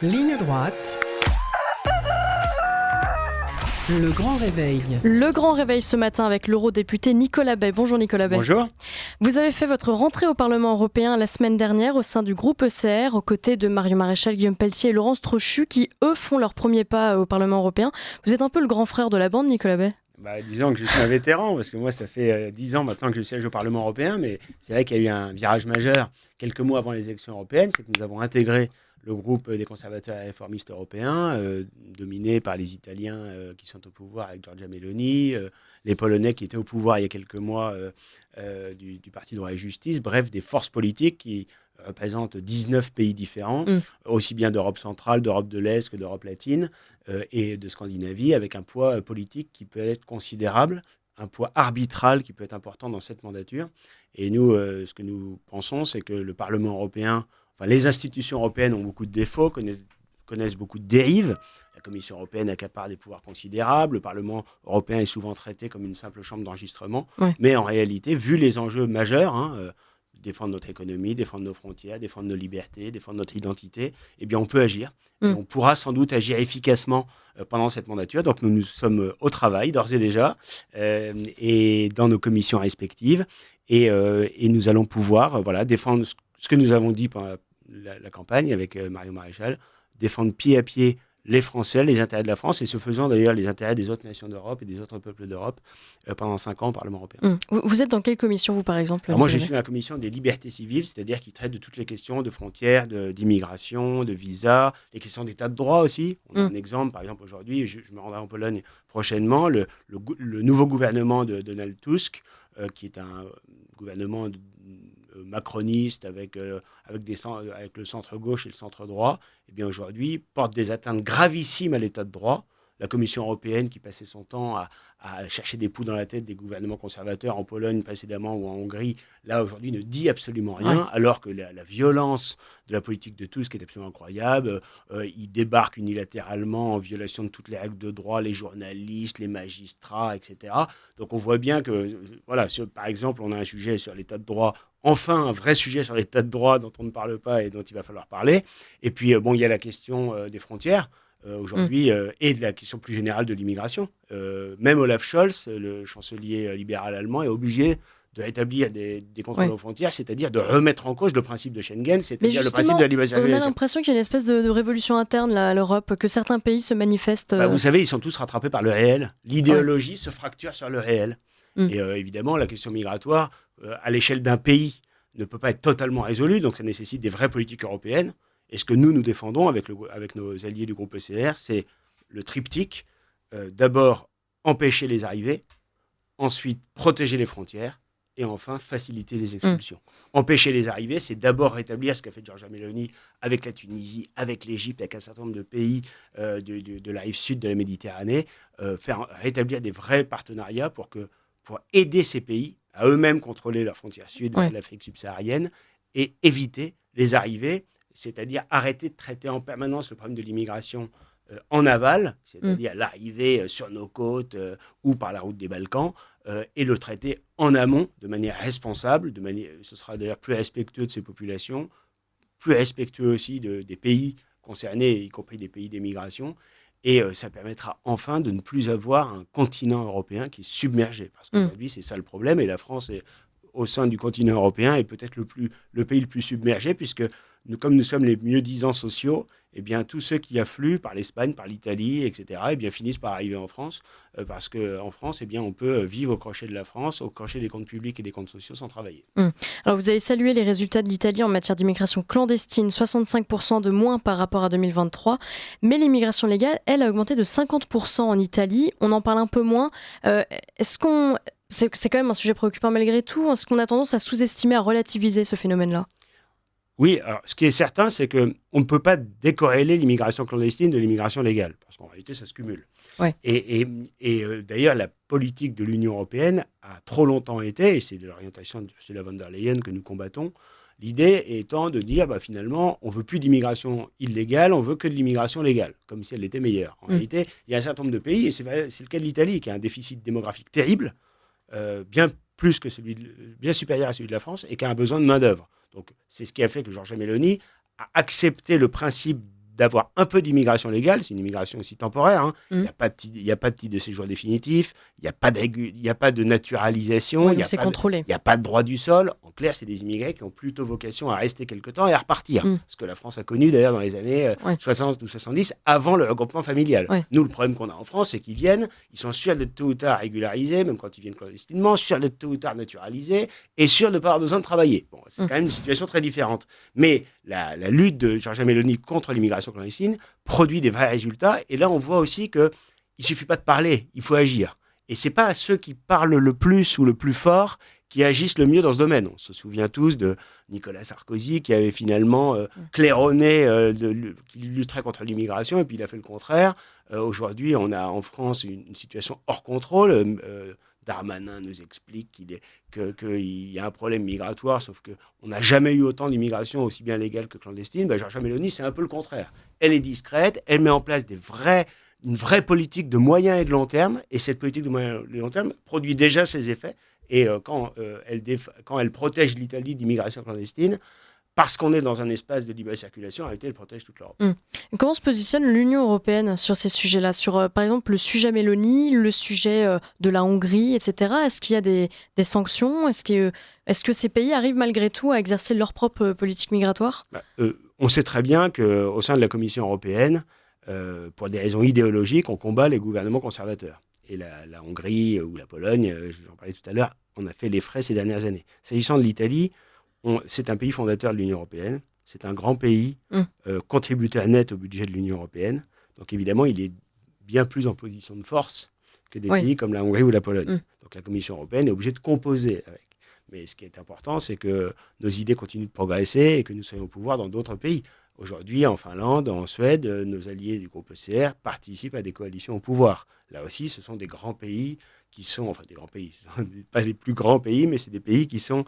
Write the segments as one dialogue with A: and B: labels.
A: Ligne droite. Le grand réveil.
B: Le grand réveil ce matin avec l'eurodéputé Nicolas Bay. Bonjour Nicolas Bay.
C: Bonjour.
B: Vous avez fait votre rentrée au Parlement européen la semaine dernière au sein du groupe ECR, aux côtés de Marion Maréchal, Guillaume Pelletier et Laurence Trochu, qui eux font leur premier pas au Parlement européen. Vous êtes un peu le grand frère de la bande, Nicolas Bay.
C: Disons que je suis un vétéran, parce que moi, ça fait 10 ans maintenant que je siège au Parlement européen, mais c'est vrai qu'il y a eu un virage majeur quelques mois avant les élections européennes, c'est que nous avons intégré le groupe des conservateurs et réformistes européens, dominé par les Italiens qui sont au pouvoir avec Giorgia Meloni, les Polonais qui étaient au pouvoir il y a quelques mois du Parti droit et justice, bref, des forces politiques qui représentent 19 pays différents, aussi bien d'Europe centrale, d'Europe de l'Est que d'Europe latine et de Scandinavie, avec un poids politique qui peut être considérable, un poids arbitral qui peut être important dans cette mandature. Et nous, ce que nous pensons, c'est que le Parlement européen, les institutions européennes ont beaucoup de défauts, connaissent beaucoup de dérives. La Commission européenne accapare des pouvoirs considérables. Le Parlement européen est souvent traité comme une simple chambre d'enregistrement. Ouais. Mais en réalité, vu les enjeux majeurs, défendre notre économie, défendre nos frontières, défendre nos libertés, défendre notre identité, eh bien, on peut agir. Et on pourra sans doute agir efficacement pendant cette mandature. Donc, nous sommes au travail, d'ores et déjà, et dans nos commissions respectives. Et nous allons pouvoir défendre ce que nous avons dit pendant la campagne avec Marion Maréchal, défendre pied à pied les Français, les intérêts de la France, et ce faisant d'ailleurs les intérêts des autres nations d'Europe et des autres peuples d'Europe pendant 5 ans au Parlement européen.
B: Vous êtes dans quelle commission, vous, par exemple?
C: Moi, je suis dans la commission des libertés civiles, c'est-à-dire qui traite de toutes les questions de frontières, d'immigration, de visa, les questions d'état de droit aussi. On a un exemple, par exemple, aujourd'hui, je me rendrai en Pologne prochainement, le nouveau gouvernement de Donald Tusk, qui est un gouvernement macroniste avec le centre-gauche et le centre-droit, eh bien aujourd'hui, porte des atteintes gravissimes à l'état de droit. La Commission européenne, qui passait son temps à chercher des poux dans la tête des gouvernements conservateurs en Pologne précédemment ou en Hongrie, là aujourd'hui ne dit absolument rien, alors que la violence de la politique de Tusk est absolument incroyable. Il débarque unilatéralement en violation de toutes les règles de droit, les journalistes, les magistrats, etc. Donc on voit bien que, par exemple, on a un sujet sur l'état de droit, enfin un vrai sujet sur l'état de droit dont on ne parle pas et dont il va falloir parler. Et puis, il y a la question des frontières. Aujourd'hui, et de la question plus générale de l'immigration. Même Olaf Scholz, le chancelier libéral allemand, est obligé de rétablir des contrôles aux frontières, c'est-à-dire de remettre en cause le principe de Schengen, c'est-à-dire le principe de la libre circulation.
B: On a l'impression qu'il y a une espèce de révolution interne là, à l'Europe, que certains pays se manifestent.
C: Vous savez, ils sont tous rattrapés par le réel. L'idéologie se fracture sur le réel. Et évidemment, la question migratoire, à l'échelle d'un pays, ne peut pas être totalement résolue, donc ça nécessite des vraies politiques européennes. Et ce que nous défendons avec nos alliés du groupe ECR, c'est le triptyque. D'abord, empêcher les arrivées. Ensuite, protéger les frontières. Et enfin, faciliter les expulsions. Empêcher les arrivées, c'est d'abord rétablir ce qu'a fait Giorgia Meloni avec la Tunisie, avec l'Égypte, avec un certain nombre de pays de la rive sud de la Méditerranée. Rétablir des vrais partenariats pour aider ces pays à eux-mêmes contrôler leurs frontières sud de l'Afrique subsaharienne et éviter les arrivées, c'est-à-dire arrêter de traiter en permanence le problème de l'immigration en aval, c'est-à-dire l'arrivée sur nos côtes ou par la route des Balkans, et le traiter en amont de manière responsable, ce sera d'ailleurs plus respectueux de ces populations, plus respectueux aussi des pays concernés, y compris des pays d'émigration, et ça permettra enfin de ne plus avoir un continent européen qui est submergé, parce qu'aujourd'hui c'est ça le problème, et la France est au sein du continent européen est peut-être le pays le plus submergé, puisque comme nous sommes les mieux-disants sociaux, eh bien, tous ceux qui affluent par l'Espagne, par l'Italie, etc., eh bien, finissent par arriver en France, parce qu'en France, eh bien, on peut vivre au crochet de la France, au crochet des comptes publics et des comptes sociaux sans travailler.
B: Alors, vous avez salué les résultats de l'Italie en matière d'immigration clandestine, 65% de moins par rapport à 2023, mais l'immigration légale, elle, a augmenté de 50% en Italie. On en parle un peu moins. C'est quand même un sujet préoccupant malgré tout. Est-ce qu'on a tendance à sous-estimer, à relativiser ce phénomène-là ?
C: Oui, alors ce qui est certain, c'est qu'on ne peut pas décorréler l'immigration clandestine de l'immigration légale, parce qu'en réalité, ça se cumule.
B: Ouais.
C: Et d'ailleurs, la politique de l'Union européenne a trop longtemps été, et c'est de l'orientation de Ursula von der Leyen que nous combattons, l'idée étant de dire, finalement, on ne veut plus d'immigration illégale, on veut que de l'immigration légale, comme si elle était meilleure. En réalité, il y a un certain nombre de pays, et c'est le cas de l'Italie, qui a un déficit démographique terrible, bien supérieur à celui de la France, et qui a un besoin de main-d'œuvre. Donc, c'est ce qui a fait que Giorgia Meloni a accepté le principe d'avoir un peu d'immigration légale, c'est une immigration aussi temporaire, hein.
B: Mm.
C: Il n'y a pas de titre de séjour définitif, il n'y a pas de naturalisation,
B: Ouais,
C: il n'y
B: donc
C: a,
B: c'est contrôlé.
C: a pas de droit du sol. En clair, c'est des immigrés qui ont plutôt vocation à rester quelque temps et à repartir.
B: Mm.
C: Ce que la France a connu d'ailleurs dans les années
B: Ouais.
C: 60 ou 70, avant le regroupement familial.
B: Ouais.
C: Nous, le problème qu'on a en France, c'est qu'ils viennent, ils sont sûrs d'être tôt ou tard régularisés, même quand ils viennent clandestinement, sûrs d'être tôt ou tard naturalisés et sûrs de ne pas avoir besoin de travailler. Bon, c'est quand même une situation très différente. Mais la lutte de Giorgia Meloni contre l'immigration clandestine produit des vrais résultats. Et là, on voit aussi qu'il ne suffit pas de parler, il faut agir. Et ce n'est pas ceux qui parlent le plus ou le plus fort qui agissent le mieux dans ce domaine. On se souvient tous de Nicolas Sarkozy qui avait finalement claironné, qui lutterait contre l'immigration, et puis il a fait le contraire. Aujourd'hui, on a en France une situation hors contrôle. Darmanin nous explique qu'il y a un problème migratoire, sauf qu'on n'a jamais eu autant d'immigration, aussi bien légale que clandestine. Giorgia Meloni, c'est un peu le contraire. Elle est discrète, elle met en place une vraie politique de moyen et de long terme, et cette politique de moyen et de long terme produit déjà ses effets. Et quand elle protège l'Italie d'immigration clandestine, parce qu'on est dans un espace de libre circulation, en réalité, elle protège toute l'Europe.
B: Comment se positionne l'Union européenne sur ces sujets-là, sur par exemple le sujet Mélanie, le sujet de la Hongrie, etc. Est-ce qu'il y a des sanctions ? Est-ce que ces pays arrivent malgré tout à exercer leur propre politique migratoire ?
C: On sait très bien qu'au sein de la Commission européenne, pour des raisons idéologiques, on combat les gouvernements conservateurs. Et la Hongrie ou la Pologne, j'en parlais tout à l'heure, on a fait les frais ces dernières années. S'agissant de l'Italie, c'est un pays fondateur de l'Union européenne. C'est un grand pays, contributeur net au budget de l'Union européenne. Donc évidemment, il est bien plus en position de force que des pays comme la Hongrie ou la Pologne. Donc la Commission européenne est obligée de composer avec. Mais ce qui est important, c'est que nos idées continuent de progresser et que nous soyons au pouvoir dans d'autres pays. Aujourd'hui, en Finlande, en Suède, nos alliés du groupe ECR participent à des coalitions au pouvoir. Là aussi, ce sont des grands pays qui sont, enfin des grands pays, ce sont pas les plus grands pays, mais c'est des pays qui sont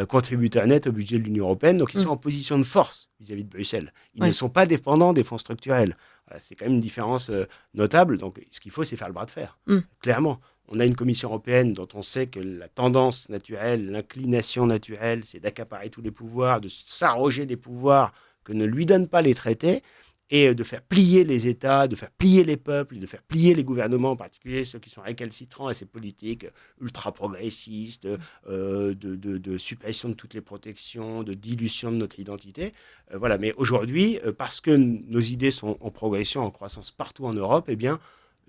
C: contributeurs nets au budget de l'Union européenne, donc ils sont en position de force vis-à-vis de Bruxelles. Ils ne sont pas dépendants des fonds structurels. Voilà, c'est quand même une différence notable, donc ce qu'il faut, c'est faire le bras de fer, clairement. On a une Commission européenne dont on sait que la tendance naturelle, l'inclination naturelle, c'est d'accaparer tous les pouvoirs, de s'arroger des pouvoirs que ne lui donnent pas les traités, et de faire plier les États, de faire plier les peuples, de faire plier les gouvernements, en particulier ceux qui sont récalcitrants à ces politiques ultra-progressistes, de suppression de toutes les protections, de dilution de notre identité. Voilà. Mais aujourd'hui, parce que nos idées sont en progression, en croissance partout en Europe, eh bien,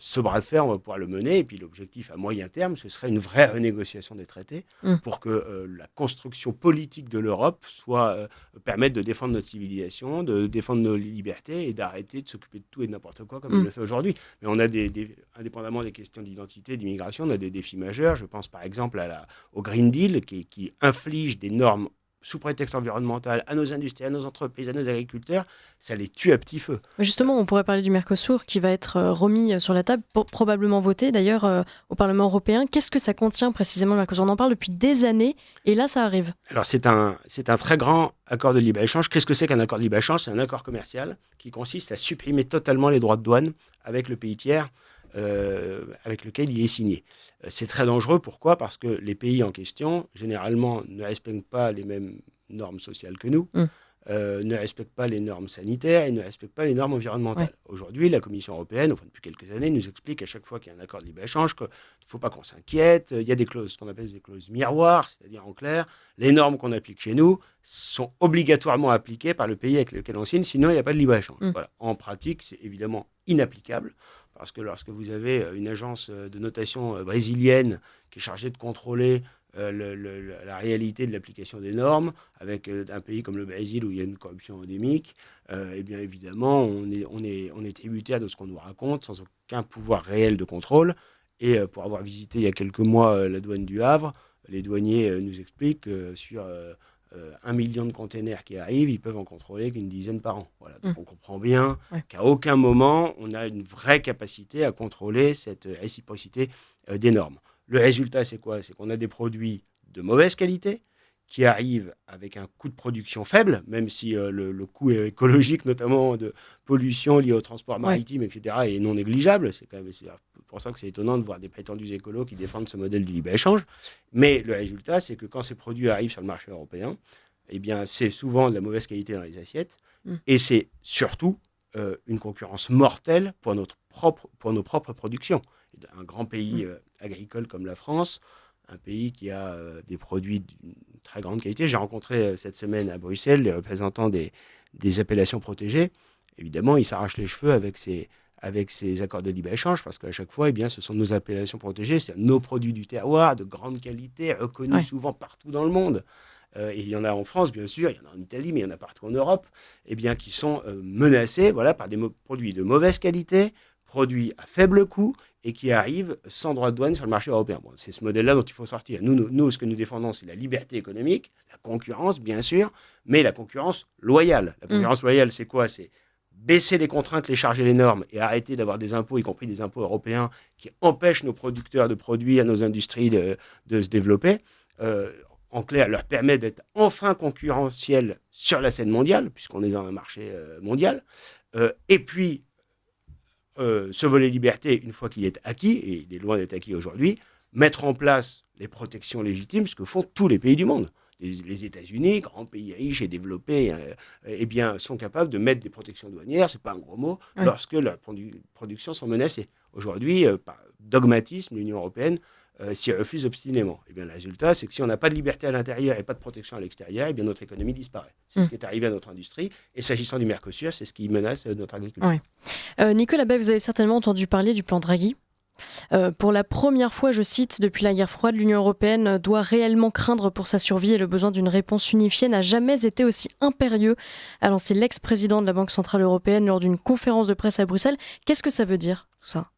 C: ce bras de fer, on va pouvoir le mener. Et puis l'objectif à moyen terme, ce serait une vraie renégociation des traités pour que la construction politique de l'Europe permette de défendre notre civilisation, de défendre nos libertés et d'arrêter de s'occuper de tout et de n'importe quoi comme on le fait aujourd'hui. Mais on a indépendamment des questions d'identité, d'immigration, on a des défis majeurs. Je pense par exemple au Green Deal qui inflige des normes sous prétexte environnemental à nos industries, à nos entreprises, à nos agriculteurs, ça les tue à petit feu.
B: Justement, on pourrait parler du Mercosur qui va être remis sur la table, probablement voté d'ailleurs au Parlement européen. Qu'est-ce que ça contient précisément le Mercosur ? On en parle depuis des années et là ça arrive. Alors
C: c'est un très grand accord de libre-échange. Qu'est-ce que c'est qu'un accord de libre-échange ? C'est un accord commercial qui consiste à supprimer totalement les droits de douane avec le pays tiers avec lequel il est signé. C'est très dangereux. Pourquoi ? Parce que les pays en question, généralement, ne respectent pas les mêmes normes sociales que nous, ne respectent pas les normes sanitaires et ne respectent pas les normes environnementales. Aujourd'hui, la Commission européenne, depuis quelques années, nous explique à chaque fois qu'il y a un accord de libre-échange qu'il ne faut pas qu'on s'inquiète. Il y a des clauses, ce qu'on appelle des clauses miroirs, c'est-à-dire en clair, les normes qu'on applique chez nous sont obligatoirement appliquées par le pays avec lequel on signe, sinon il n'y a pas de libre-échange. Voilà. En pratique, c'est évidemment inapplicable. Parce que lorsque vous avez une agence de notation brésilienne qui est chargée de contrôler la réalité de l'application des normes, avec un pays comme le Brésil où il y a une corruption endémique, eh bien évidemment, on est tributaire de ce qu'on nous raconte sans aucun pouvoir réel de contrôle. Et pour avoir visité il y a quelques mois la douane du Havre, les douaniers nous expliquent sur 1 million de containers qui arrivent, ils peuvent en contrôler qu'une dizaine par an. Voilà. Donc on comprend bien qu'à aucun moment, on a une vraie capacité à contrôler cette réciprocité des normes. Le résultat, c'est quoi ? C'est qu'on a des produits de mauvaise qualité qui arrivent avec un coût de production faible, même si le coût écologique, notamment de pollution liée au transport maritime, etc., est non négligeable. C'est pour ça que c'est étonnant de voir des prétendus écolos qui défendent ce modèle du libre-échange. Mais le résultat, c'est que quand ces produits arrivent sur le marché européen, eh bien, c'est souvent de la mauvaise qualité dans les assiettes et c'est surtout une concurrence mortelle pour nos propres productions. Un grand pays agricole comme la France, un pays qui a des produits d'une très grande qualité. J'ai rencontré cette semaine à Bruxelles les représentants des appellations protégées. Évidemment, ils s'arrachent les cheveux avec ces accords de libre-échange, parce qu'à chaque fois, eh bien, ce sont nos appellations protégées, c'est nos produits du terroir, de grande qualité, reconnus souvent partout dans le monde. Et il y en a en France, bien sûr, il y en a en Italie, mais il y en a partout en Europe, eh bien, qui sont menacés par des produits de mauvaise qualité, produits à faible coût, et qui arrivent sans droit de douane sur le marché européen. Bon, c'est ce modèle-là dont il faut sortir. Nous, ce que nous défendons, c'est la liberté économique, la concurrence, bien sûr, mais la concurrence loyale. La concurrence loyale, c'est quoi? C'est baisser les contraintes, les charges et les normes et arrêter d'avoir des impôts, y compris des impôts européens, qui empêchent nos producteurs de produire, nos industries de se développer. En clair, leur permet d'être enfin concurrentiels sur la scène mondiale, puisqu'on est dans un marché mondial. Et puis, ce volet liberté, une fois qu'il est acquis, et il est loin d'être acquis aujourd'hui, mettre en place les protections légitimes, ce que font tous les pays du monde. Les États-Unis, grands pays riches et développés, eh bien, sont capables de mettre des protections douanières, c'est pas un gros mot, lorsque leurs productions sont menacées. Aujourd'hui, par dogmatisme, l'Union européenne s'y refuse obstinément. Eh bien, le résultat, c'est que si on n'a pas de liberté à l'intérieur et pas de protection à l'extérieur, eh bien, notre économie disparaît. C'est ce qui est arrivé à notre industrie. Et s'agissant du Mercosur, c'est ce qui menace notre agriculture.
B: Nicolas Bay, vous avez certainement entendu parler du plan Draghi. Pour la première fois, je cite, depuis la guerre froide, l'Union européenne doit réellement craindre pour sa survie et le besoin d'une réponse unifiée n'a jamais été aussi impérieux, a lancé l'ex-président de la Banque centrale européenne lors d'une conférence de presse à Bruxelles. Qu'est-ce que ça veut dire, tout ça ?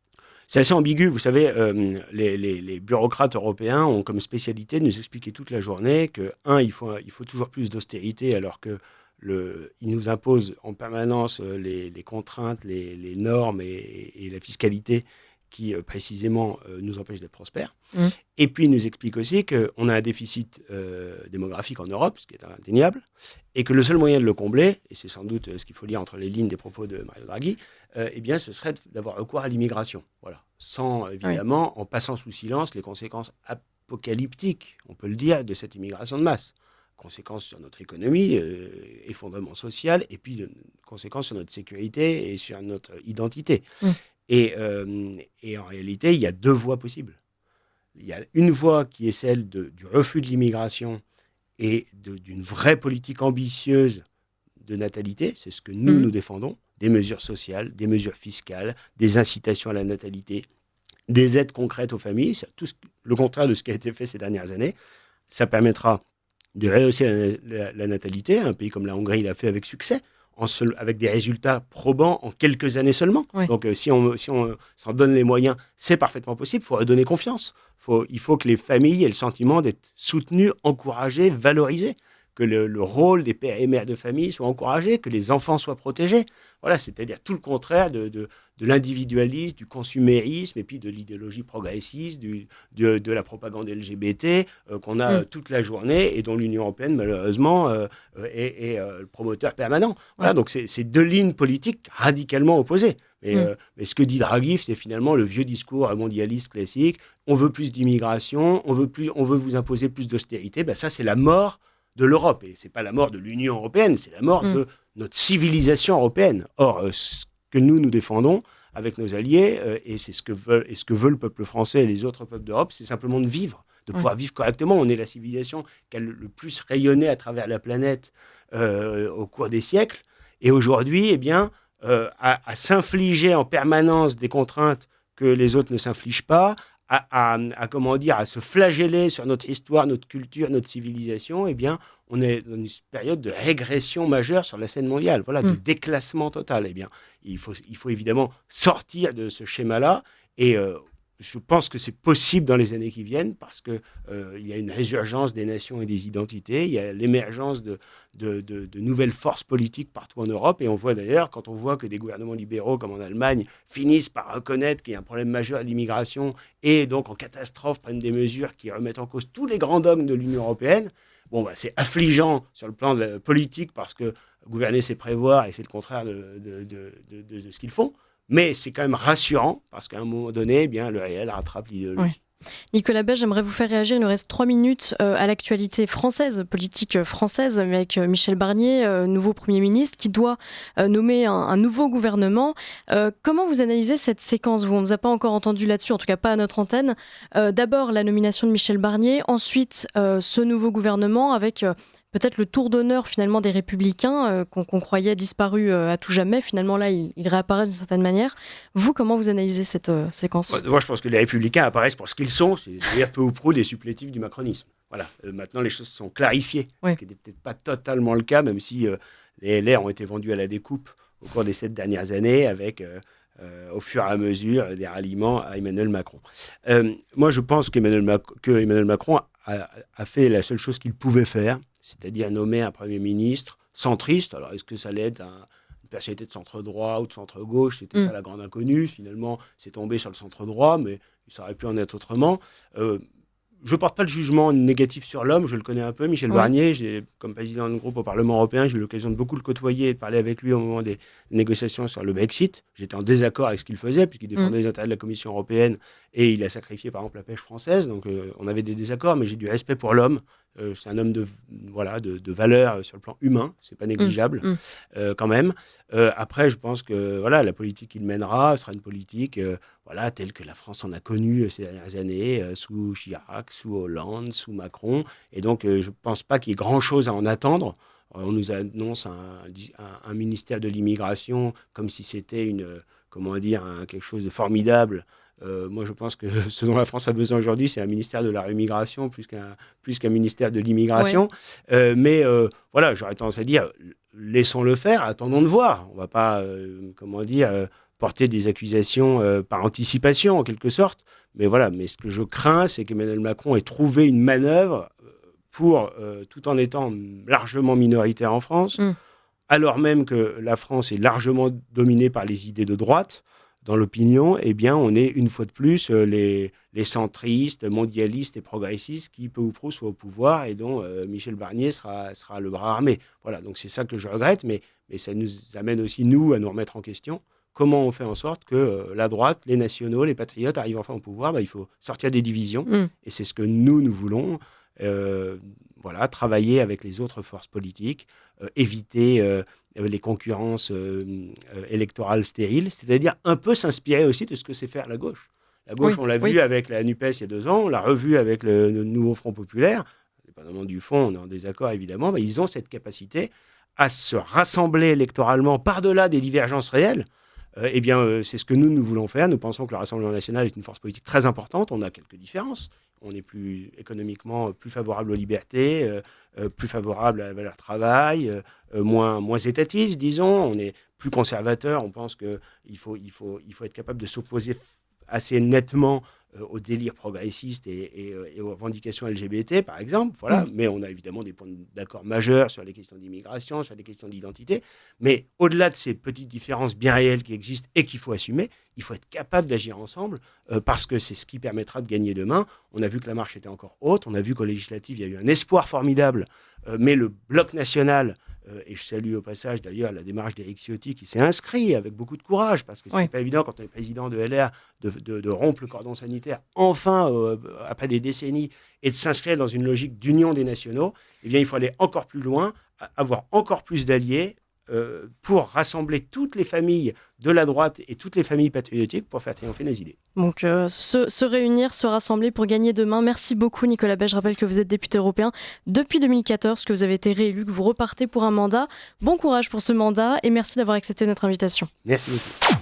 C: C'est assez ambigu. Vous savez, les bureaucrates européens ont comme spécialité de nous expliquer toute la journée que, il faut toujours plus d'austérité, alors que ils nous imposent en permanence les contraintes, les normes et la fiscalité qui précisément nous empêchent d'être prospères. Et puis, il nous explique aussi qu'on a un déficit démographique en Europe, ce qui est indéniable, et que le seul moyen de le combler, et c'est sans doute ce qu'il faut lire entre les lignes des propos de Mario Draghi, eh bien, ce serait d'avoir recours à l'immigration. Voilà. Sans, évidemment, en passant sous silence les conséquences apocalyptiques, on peut le dire, de cette immigration de masse. Conséquences sur notre économie, effondrement social, et puis conséquences sur notre sécurité et sur notre identité. Et en réalité, il y a deux voies possibles. Il y a une voie qui est celle du refus de l'immigration et d'une vraie politique ambitieuse de natalité. C'est ce que nous défendons. Des mesures sociales, des mesures fiscales, des incitations à la natalité, des aides concrètes aux familles. C'est tout le contraire de ce qui a été fait ces dernières années. Ça permettra de rehausser la natalité. Un pays comme la Hongrie l'a fait avec succès, avec des résultats probants en quelques années seulement. Donc, si on s'en donne les moyens, c'est parfaitement possible. Il faut redonner confiance. Il faut que les familles aient le sentiment d'être soutenues, encouragées, valorisées. Que le rôle des pères et mères de famille soit encouragé, que les enfants soient protégés. Voilà, c'est-à-dire tout le contraire de l'individualisme, du consumérisme et puis de l'idéologie progressiste, de la propagande LGBT qu'on a toute la journée et dont l'Union européenne, malheureusement, est le promoteur permanent. Voilà, donc c'est deux lignes politiques radicalement opposées. Mais ce que dit Draghi, c'est finalement le vieux discours mondialiste classique. On veut plus d'immigration, on veut vous imposer plus d'austérité. Ben ça, c'est la mort de l'Europe. Et ce n'est pas la mort de l'Union européenne, c'est la mort de notre civilisation européenne. Or, ce que nous défendons avec nos alliés, et c'est ce que veut le peuple français et les autres peuples d'Europe, c'est simplement de vivre, de pouvoir vivre correctement. On est la civilisation qui a le plus rayonné à travers la planète au cours des siècles. Et aujourd'hui, eh bien, à s'infliger en permanence des contraintes que les autres ne s'infligent pas, à se flageller sur notre histoire, notre culture, notre civilisation, eh bien, on est dans une période de régression majeure sur la scène mondiale, de déclassement total. Eh bien, il faut évidemment sortir de ce schéma-là et je pense que c'est possible dans les années qui viennent parce qu'il y a une résurgence des nations et des identités, il y a l'émergence de nouvelles forces politiques partout en Europe. Et on voit d'ailleurs, quand on voit que des gouvernements libéraux comme en Allemagne finissent par reconnaître qu'il y a un problème majeur à l'immigration et donc en catastrophe prennent des mesures qui remettent en cause tous les grands dogmes de l'Union européenne, c'est affligeant sur le plan de la politique parce que gouverner c'est prévoir et c'est le contraire de ce qu'ils font. Mais c'est quand même rassurant parce qu'à un moment donné, eh bien, le réel rattrape l'idéologie.
B: Nicolas Beige, j'aimerais vous faire réagir. Il nous reste 3 minutes à l'actualité française, politique française, avec Michel Barnier, nouveau Premier ministre, qui doit nommer un nouveau gouvernement. Comment vous analysez cette séquence ? On ne vous a pas encore entendu là-dessus, en tout cas pas à notre antenne. D'abord, la nomination de Michel Barnier, ensuite ce nouveau gouvernement avec... peut-être le tour d'honneur finalement des Républicains qu'on croyait disparus à tout jamais. Finalement là, ils réapparaissent d'une certaine manière. Vous, comment vous analysez cette séquence ?
C: Moi, je pense que les Républicains apparaissent pour ce qu'ils sont, c'est-à-dire peu ou prou des supplétifs du macronisme. Voilà. Maintenant, les choses sont clarifiées, ce qui n'était peut-être pas totalement le cas, même si les LR ont été vendus à la découpe au cours des 7 dernières années, avec au fur et à mesure des ralliements à Emmanuel Macron. Moi, je pense qu'Emmanuel Macron a fait la seule chose qu'il pouvait faire, c'est-à-dire nommer un Premier ministre centriste. Alors, est-ce que ça allait être une personnalité de centre-droit ou de centre-gauche ? C'était ça la grande inconnue. Finalement, c'est tombé sur le centre-droit, mais ça aurait pu en être autrement. Je ne porte pas le jugement négatif sur l'homme, je le connais un peu, Michel Barnier. Comme président de groupe au Parlement européen, j'ai eu l'occasion de beaucoup le côtoyer et de parler avec lui au moment des négociations sur le Brexit. J'étais en désaccord avec ce qu'il faisait, puisqu'il défendait les intérêts de la Commission européenne et il a sacrifié par exemple la pêche française. Donc on avait des désaccords, mais j'ai du respect pour l'homme. C'est un homme de valeur sur le plan humain, c'est pas négligeable quand même. Après, je pense que la politique qu'il mènera sera une politique telle que la France en a connue ces dernières années, sous Chirac, sous Hollande, sous Macron. Et donc, je ne pense pas qu'il y ait grand-chose à en attendre. On nous annonce un ministère de l'immigration comme si c'était quelque chose de formidable. Moi, je pense que ce dont la France a besoin aujourd'hui, c'est un ministère de la rémigration plus qu'un ministère de l'immigration. Mais j'aurais tendance à dire, laissons-le faire, attendons de voir. On ne va pas, porter des accusations par anticipation, en quelque sorte. Mais ce que je crains, c'est qu'Emmanuel Macron ait trouvé une manœuvre pour, tout en étant largement minoritaire en France, alors même que la France est largement dominée par les idées de droite, dans l'opinion, on est une fois de plus les centristes, mondialistes et progressistes qui, peu ou prou, soient au pouvoir et dont Michel Barnier sera le bras armé. Voilà, donc c'est ça que je regrette, mais ça nous amène aussi, nous, à nous remettre en question. Comment on fait en sorte que la droite, les nationaux, les patriotes arrivent enfin au pouvoir ? Il faut sortir des divisions, et c'est ce que nous voulons. Travailler avec les autres forces politiques, éviter les concurrences électorales stériles, c'est-à-dire un peu s'inspirer aussi de ce que sait faire la gauche. La gauche, on l'a vu avec la NUPES il y a 2 ans, on l'a revu avec le nouveau Front populaire, indépendamment du fond, on est en désaccord évidemment, mais ils ont cette capacité à se rassembler électoralement par-delà des divergences réelles. C'est ce que nous voulons faire. Nous pensons que le Rassemblement national est une force politique très importante. On a quelques différences. On est économiquement plus favorable aux libertés, plus favorable à la valeur travail, moins étatiste, disons. On est plus conservateur. On pense qu'il faut être capable de s'opposer assez nettement au délire progressiste et aux revendications LGBT, par exemple. Mais on a évidemment des points d'accord majeurs sur les questions d'immigration, sur les questions d'identité. Mais au-delà de ces petites différences bien réelles qui existent et qu'il faut assumer, il faut être capable d'agir ensemble parce que c'est ce qui permettra de gagner demain. On a vu que la marche était encore haute. On a vu qu'aux législatives, il y a eu un espoir formidable. Mais le bloc national, et je salue au passage d'ailleurs la démarche d'Éric Ciotti qui s'est inscrit avec beaucoup de courage, parce que ce n'est pas évident quand on est président de LR de rompre le cordon sanitaire, enfin, après des décennies, et de s'inscrire dans une logique d'union des nationaux. Il faut aller encore plus loin, avoir encore plus d'alliés pour rassembler toutes les familles de la droite et toutes les familles patriotiques pour faire triompher nos idées.
B: Donc se réunir, se rassembler pour gagner demain. Merci beaucoup Nicolas Beige. Je rappelle que vous êtes député européen depuis 2014, que vous avez été réélu, que vous repartez pour un mandat. Bon courage pour ce mandat et merci d'avoir accepté notre invitation.
C: Merci beaucoup.